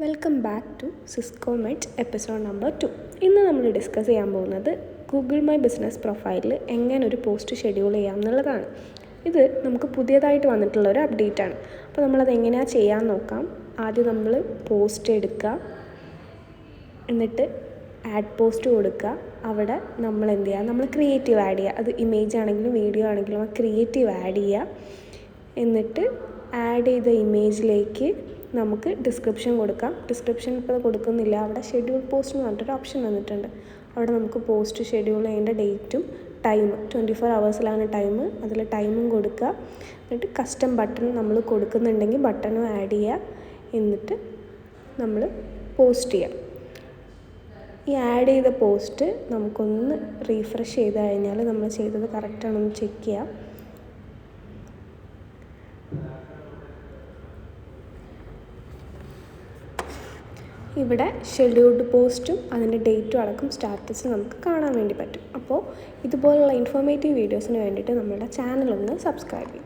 Welcome back to Cisco met episode number 2. ഇന്ന് നമ്മൾ discuss ചെയ്യാൻ പോകുന്നത് ഗൂഗിൾ മൈ ബിസിനസ് പ്രൊഫൈലിൽ എങ്ങനെ ഒരു പോസ്റ്റ് ഷെഡ്യൂൾ ചെയ്യാം എന്നുള്ളതാണ്. ഇത് നമുക്ക് പുതിയതായിട്ട് വന്നിട്ടുള്ള ഒരു അപ്ഡേറ്റാണ്. അപ്പോൾ നമ്മളത് എങ്ങനെയാണ് ചെയ്യാൻ നോക്കാം. ആദ്യം നമ്മൾ പോസ്റ്റ് എടുക്കുക, എന്നിട്ട് ആഡ് പോസ്റ്റ് കൊടുക്കുക. അവിടെ നമ്മൾ എന്ത് ചെയ്യുക, നമ്മൾ ക്രിയേറ്റീവ് ആഡ് ചെയ്യുക. അത് ഇമേജ് ആണെങ്കിലും വീഡിയോ ആണെങ്കിലും ആ ക്രിയേറ്റീവ് ആഡ് ചെയ്യുക. എന്നിട്ട് ആഡ് ചെയ്ത ഇമേജിലേക്ക് നമുക്ക് ഡിസ്ക്രിപ്ഷൻ കൊടുക്കാം. ഡിസ്ക്രിപ്ഷൻ ഇപ്പോൾ കൊടുക്കുന്നില്ല, അവിടെ ഷെഡ്യൂൾ പോസ്റ്റ് എന്ന് പറഞ്ഞിട്ടൊരു ഓപ്ഷൻ വന്നിട്ടുണ്ട്. അവിടെ നമുക്ക് പോസ്റ്റ് ഷെഡ്യൂൾ ചെയ്യേണ്ട ഡേറ്റും ടൈം 24 hours ടൈം, അതിൽ ടൈമും കൊടുക്കുക. എന്നിട്ട് കസ്റ്റം ബട്ടൺ നമ്മൾ കൊടുക്കുന്നുണ്ടെങ്കിൽ ബട്ടണും ആഡ് ചെയ്യുക. എന്നിട്ട് നമ്മൾ പോസ്റ്റ് ചെയ്യാം. ഈ ആഡ് ചെയ്ത പോസ്റ്റ് നമുക്കൊന്ന് റീഫ്രഷ് ചെയ്ത് കഴിഞ്ഞാൽ നമ്മൾ ചെയ്തത് കറക്റ്റാണെന്ന് ചെക്ക് ചെയ്യാം. ഇവിടെ ഷെഡ്യൂൾഡ് പോസ്റ്റും അതിൻ്റെ ഡേറ്റും അടക്കം സ്റ്റാറ്റസ് നമുക്ക് കാണാൻ വേണ്ടി പറ്റും. അപ്പോൾ ഇതുപോലുള്ള ഇൻഫോർമേറ്റീവ് വീഡിയോസിന് വേണ്ടിയിട്ട് നമ്മുടെ ചാനൽ ഒന്ന് സബ്സ്ക്രൈബ് ചെയ്യും.